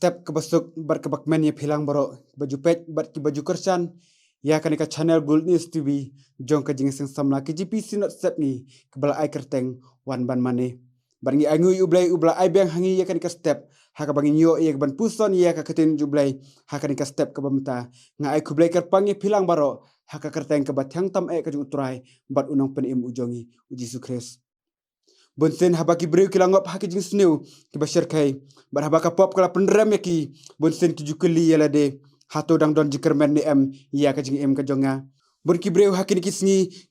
step ke besuk berkebak men ya pilang baro baju pet baju kersan ya kanika channel Gold News TV jong ka jing sing samla ke GPC not step ni kebala ai kerteng wan ban mane bangi angu ubla ai beng hangi ya kanika step haka bangi yo ya ban puson ya ka ketin jublai haka kanika step ke bamta nga ai kublai kerpang ya pilang baro haka kerteng ke batyang tam ka jung utrai bat unong penim ujongi uji sukres bonsen habaki breu kilangop haki jing sneu ki bashir kai bar habaka pop kala pendrem yaki bonsen ki jukeli yala de hato dang don jikermen ni em ya ka jing em ka jonga bon ki breu haki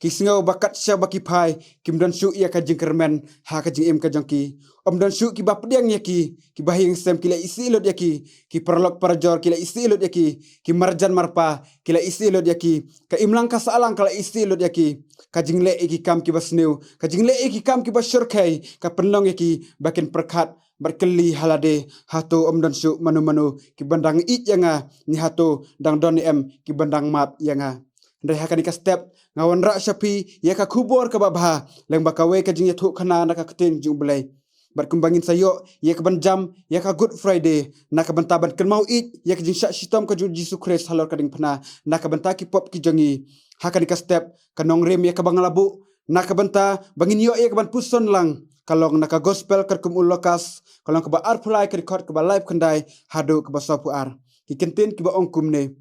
ki sngo bakat sya baki pai kim don shu ya ka jing kermen ha ka jing em ka jongki om don shu ki bapdiang yaki ki bahing sem kila isi lot yaki ki perlok parjor kila isi lot yaki ki marjan marpa kila isi lot yaki ka imlang ka salang kala isi lot yaki kajing le iki kam ki basneu kajing le iki kam ki basyurkai ka penlong iki bakin perkat berkeli halade hato om dan su manu ki bandang it yanga ni hato dang don em ki bandang map yanga ndai hakani ka step ngawan ra syapi ya ka kubor ka babha leng bakawe kajing ya thu khana na ka ketin jublai berkembangin sayo ya ka banjam ya ka good friday na ka bantaban kan mau it ya ka jing syak sitom ka Yesus Kristus halor kading pena na ka bantaki pop ki jongi hakani ka step kanong rem ya ka banglabu na ka banta bangin yo ya ka ban puson lang kalong na ka gospel kerkum ulokas kalong ka ba arpulai ka record ka ba live kandai hado ka ba sapu ar ki kentin ki ba ongkum ne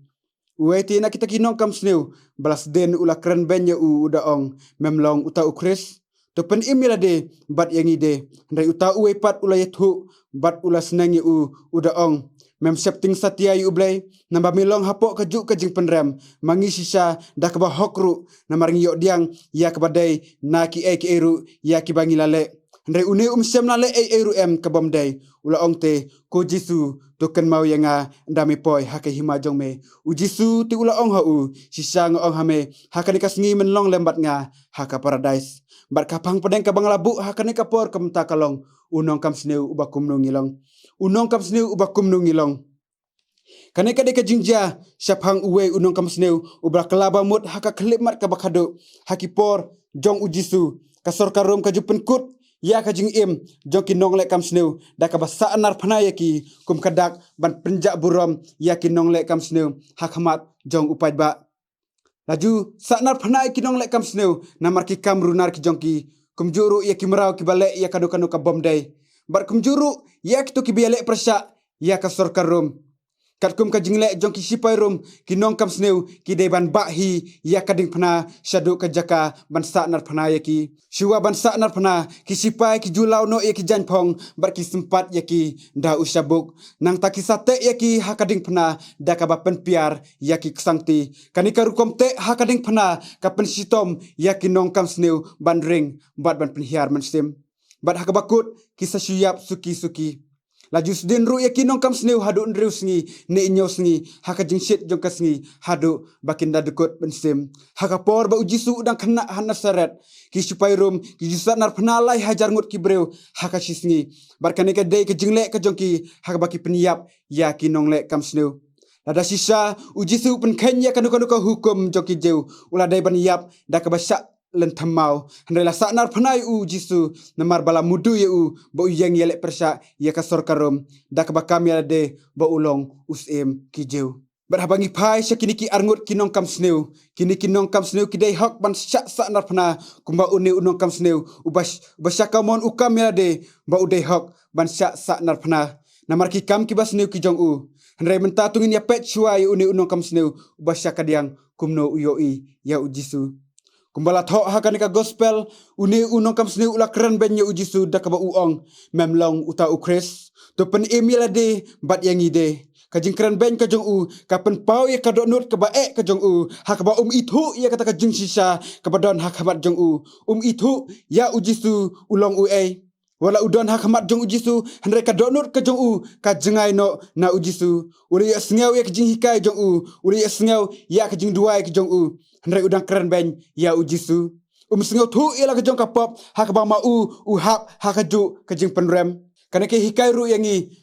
ueti na kita kinong kam sneu balas den ula kren benya uda ong memlong uta ukris to pen imila de bat yang ide ndai uta uwe pat ula yethu bat ula senang uda ong mem septing satia yu blai namba milong hapo kajuk kajing penrem mangi sisa dak ba hokru namaring yo diang ya kabadai na ki eru ya ki bangi lale ndai une sem lale eru em kabamdai ula ong te ko Jisu token mau yanga ndami poi hake hima jong me u Jisu ti ula ong ha u sisa ngo ong hame hakani kasngi menlong lembat nga haka paradise bar kapang pedeng ka banglabu hakani kapor kamta kalong unong kam sneu ubakum no ngilong unong kam sneu ubakum no ngilong kaneka de ka jingja syapang uwe unong kam sneu ubra kelaba mut haka klip mat ka bakado hakipor jong u Jisu kasor karom ka jupen kut ya ka jing im jong ki nong le kam sneu da ka basa anar phana yaki kum kadak ban penjak burom ya ki nong le kam sneu hakmat jong upai ba laju sanar phana ki nong le kam sneu namar ki kam runar ki jong ki kum juru ya ki merau ki bale ya kadu kanu ka bomdai bar kum juru ya ki to ki biale persya ya ka sor karom kat kum ka jingle jong ki sipai rum ki nong kam sneu ki de ban bahi ya kading phana syadu ka jaka ban sa nar phana yaki syua ban sa nar phana ki sipai ki julau no yaki janpong bar ki sempat yaki da usabuk nang ta ki sate yaki hakading phana da ka bapen piar yaki ksangti kanika rukom te hakading phana ka pen sitom yaki nong kam sneu ban ring bat ban penhiar mensim bat hakabakut ki sasyap suki laju sedin ru yakin nong kam sneu hadu ndriu sngi ne inyo sngi haka jing shit jong kasngi hadu bakinda dekut pensim haka por ba ujisu udang kena hana saret ki supai rum ki jusat nar penalai hajar ngut ki breu haka sisngi barkane ka dei ke jingle ka jongki haka baki peniap yakin nong le kam sneu lada sisa ujisu pen kenya kanu ka hukum jongki jeu ula dai ban yap da ka basak len thamau handela sanar phanai u Jisu namar bala mudu ye u bo yang yele persa ya kasor karom dak bakam ya de bo ulong usem kijeu berhabangi pai syakini ki arngut kinong kam sneu kini kinong kam sneu kidai hak ban syak sanar phana kumba une unong kam sneu ubasyakamon ukam ya de bo udai hak ban syak sanar phana namar ki kam ki basneu ki jong u handai menta tungin ya pet chuai une unong kam sneu ubasyakadiang kumno uyoi ya u Jisu kumbala thok hakani ka gospel uni unong kam sneu ula keren benye u Jisu da ka ba uong memlong uta ukris to pen email de bat yang ide ka jing keren ben ka jong u ka pen pau ya ka do nut ka ba ka jong u ha ka ba itu ya kata ka jing sisa ka ba don hakamat jong u itu ya u Jisu ulong u wala udon hakamat jong u Jisu handre ka do nut ka jong u ka jengai no na u Jisu uli ya sngau ya ka jing hikai jong u uli ya sngau ya ka jing duai ka jong u handai udang keren ben ya u Jisu sengau thu ila kejong kapop hakaba ma u hap hakaju kejing penrem kana ke hikai ru yangi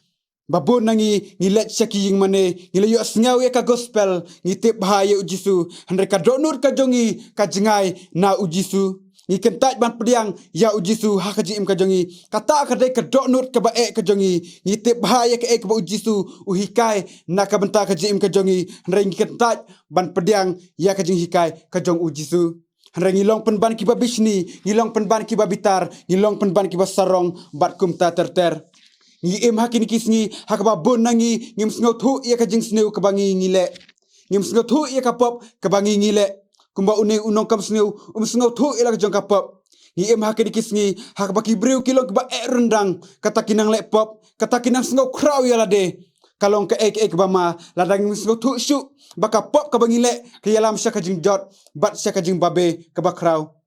babon nangi ngilet syaki ying mane ngilayu sengau ya ka gospel ngitip bahaya u Jisu handai ka donur ka jongi ka jengai na u Jisu ngi kentaj ban pediang ya ujisu hakaji im kajongi kata kadai kedoknut ke bae kajongi ngi tip bahaya ke ba ujisu uhikai nak benta kaji im kajongi ngi kentaj ban pediang ya kajing hikai kajong ujisu ngilong penban kiba bisni ngilong penban kiba bitar ngilong penban kiba sarong bat kumta terter ngi im hakin kisngi hakaba bon nangi ngim sngo thu ya kajing sneu kebangi ngile ngim sngo thu ya kapop kebangi ngile kumba une unong kam sneu sngo thu ila kajong kapop ngi im hakin kisngi hakaba kibreu kilong kiba rendang kata kinang le pop kata kinang sngo kraw ya lade kalong ke ek bama ladang ngim sngo thu shu baka pop kebangi le ke yalam syakajing jot bat syakajing babe kebakraw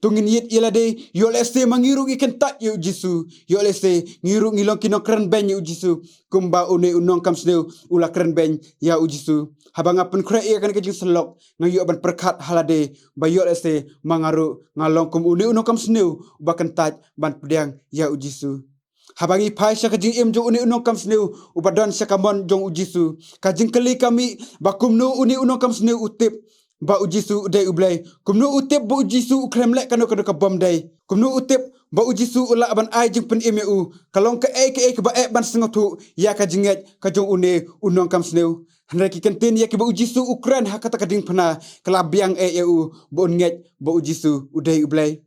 tungin yit ilade yo lese mangiru ikan tak yu jisu yo lese ngiru ngilong kinong keren ben yu jisu kumba une unong kam sneu ula keren ben ya ujisu habang apun kre ia kan kajing selok ngayu ban perkat halade ba yo lese mangaru ngalong kum une unong kam sneu bakan tak ban pediang ya ujisu habangi pai syakajing im jo une unong kam sneu ubadon syakamon jong ujisu kajing keli kami bakumnu une unong kam sneu utip ba ujisu dai ublai kumnu utip ba ujisu ukremlek kanu kanu kabom dai kumnu utip ba ujisu ula ban ai jing pen imeu kalong ke ke ba ban sengotu ya ka jinget ka jong une unong kam sneu hanreki kentin ya ke ba ujisu ukran hakata kading pana kelabiang eu ba unget ba ujisu udai ublai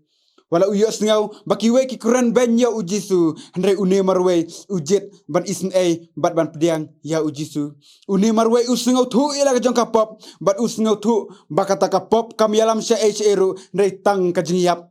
wala uyo sengau baki we ki kuran ben ya ujisu handai une marwe ujet ban isn bat ban pediang ya ujisu une marwe usengau thu ila ka jong kapop bat usengau thu bakata kapop kam yalam sya eru ndai tang ka jingyap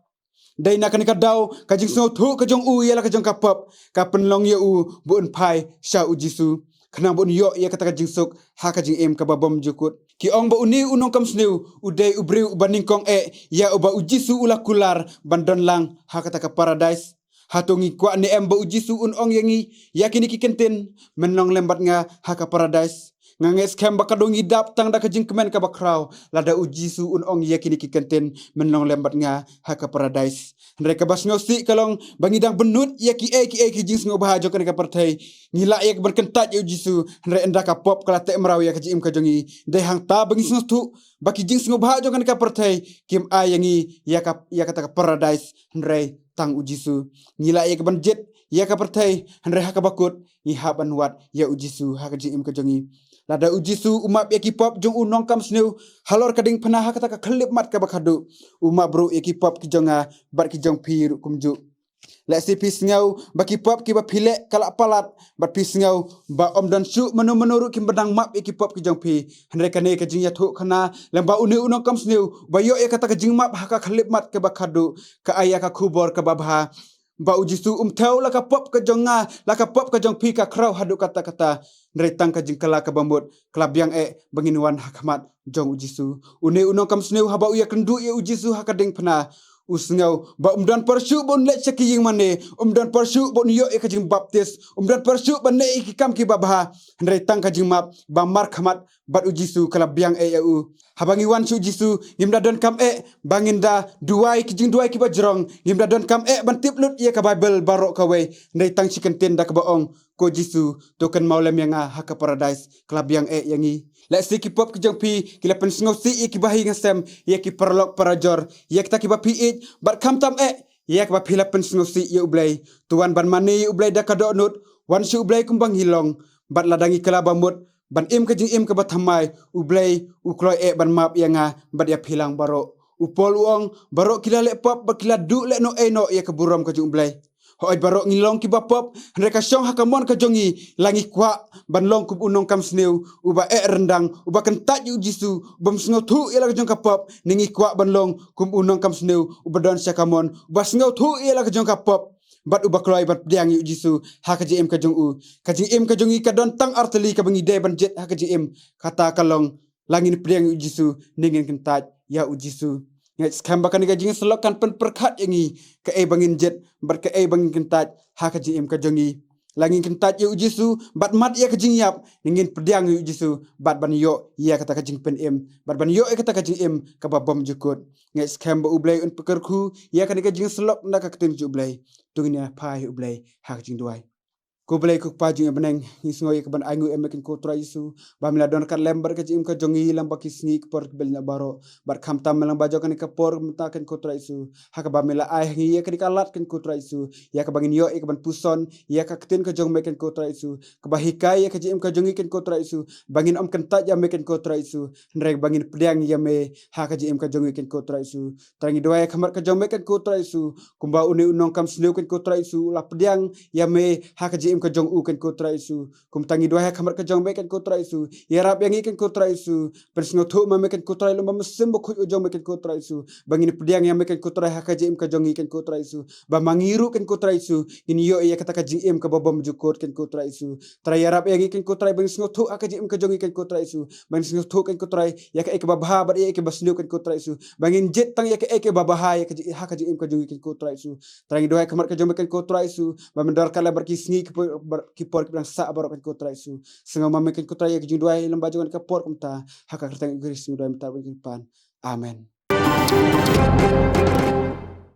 dai nak ni kadau ka jing sengau thu ka jong u ila ka jong kapop ka penlong ya u bun pai sya ujisu kena bun yo ya kata ka jing suk ha ka jing em ka babom jukut ki ong ba uni unong kam sneu udai ubriu baningkong ya uba ujisu ula kular bandon lang ha kata ka paradise hatungi kwa ni em ba ujisu ong yangi yakini ki kenten menong lembat nga ha ka paradise nganges kem bakadongi dap tang da ka jing kemen ka bakraw lada ujisu ong yakini ki kenten menong lembat nga ha ka paradise mereka bas ngosi kalong bangidang benut ya ki jing sngo bahajo kan ka partai ngila ya berkentat ya ujisu ndre enda ka pop kala te meraw ya ka jim ka jongi de hang ta bangi sngo tu baki jing sngo bahajo kan ka partai kim ayangi ya kata ka paradise ndre tang ujisu ngila ya ban jet ya ka partai ndre ha ka bakut ni haban wat ya ujisu ha ka jim ka jongi lada ujisu umap ya ki pop jong unong kam sneu halor kading panah ha kata ka khlip mat ka bakadu umap bro ya ki pop ki jonga bat ki jong pir kumju la si pisngau baki pop ki ba phile kala palat bat pisngau ba om dan su menuru kim bedang map ki pop ki jong pi hande kane ka jing ya thu khana lamba uni unong kam sneu ba yo ya kata ka jing map ha ka khlip mat ka bakadu ka aya ka khubor ka babha ba ujisu theu la ka pop ka jonga la ka pop ka jong pi ka kraw hadu kata ndre tang ka jing kala ka bambut klabyang banginwan hakamat jong ujisu une unong kam sneu haba uya kendu ya ujisu hakading phana usngau ba umdan parsu bon le chakiying mane umdan parsu bon yo ka jing baptis umdan parsu ban ne ki kam ki babha ndre tang ka jing map ba mar khamat bat ujisu klabyang eu habangi wan su jisu ngimda don kam banginda duai ki jing duai ki bajrong ngimda don kam ban tiplut ye ka bible barok ka we ndai tang chicken ten da ka baong ko jisu token maulem yang ha ka paradise klabyang yangi la si ki pop ki jong pi ki la pen sngo si ki bahi ngasem ye ki perlok parajor ye ki ba pi bat kam tam ye ki ba pi la pen sngo si ye ublai tuan ban mani ublai da ka do nut wan su ublai kumbang hilong bat ladangi kala bamut ban im ka jing im ka bathamai ublai ukloi ban map yanga bat ya philang baro upol uong baro kila le pop ba kila du le no ye ka burom ka jing ublai hoi baro ngilong ki bapop mereka syong hakamon ka jongi langi kwa ban long kub unong kam sneu uba rendang uba kentat yu jisu bam sngo thu ila ka jong kapop ningi kwa ban long kum unong kam sneu uba don syakamon uba sngo thu ila ka jong kapop bat uba kloi bat diang yu jisu ha ka jim ka jong ka jing ka jongi ka don tang arteli ka bangi de ban jet ha ka jim kata kalong langin priang yu jisu ningin kentat ya ujisu ngai skamba kan ga jing selokan pen perkat yangi ka bangin jet bat ka bangin kentat ha ka jim ka jongi langin kentat ya ujisu bat mat ya ka jing yap ningin pediang yu jisu bat ban yo ya kata ka jing pen bat ban yo kata ka jing ka babom jukut ngai skamba ublai un pekerku ya kan ga jing selok na ka ketim ublai tungnya pai ublai ha ka jing duai Ko belai ko paju yang beneng ngisngoi ke ban angu emekin ko tra isu ba mila don kan lembar ke jim ka jongi lam baki sngi por belnya baro bar kham tam melang bajo kan ka por menta kan ko tra isu haka ba mila ai ngi ya kan ka lat kan ko tra isu ya ka bangin yo ke ban puson ya ka ketin ka jong meken ko tra isu ka ba hikai ya ka jim ka jongi kan ko tra isu bangin om kan ta ya meken ko tra isu ndrek bangin pediang ya me haka jim ka jongi kan ko tra isu trangi doa ya kamar ka jong meken ko tra isu kumba uni unong kam sneu kan ko tra isu la pediang ya me haka jim ka jong u kan ko tra isu kum tangi doa kamar ka jong be kan ko tra isu ya rap yang ikan ko tra isu persngo thu ma me kan ko tra lo ma mesim bo khu jong me kan ko tra isu bangin pediang yang me kan ko tra haka jim ka jong ikan ko tra isu ba mangiru kan ko tra isu ini yo ya kata ka jim ka bobom jukot kan ko tra isu tra ya rap yang ikan ko tra bangin sngo thu haka jim ka jong ikan ko tra isu bangin sngo thu kan ko tra ya ka ek babha ba ya ke basnu kan ko tra isu bangin jet tang ya ka ek babha ya ka haka jim ka jong ikan ko tra isu trangi doa kamar ka jong me kan ko tra isu ba mendar kala bar ki sngi ki por ki sa barok kan ko tra isu senga mame kan ko tra ya ki doa lemba jongan ka por kumta haka kertang igris doa mta ban pan amen.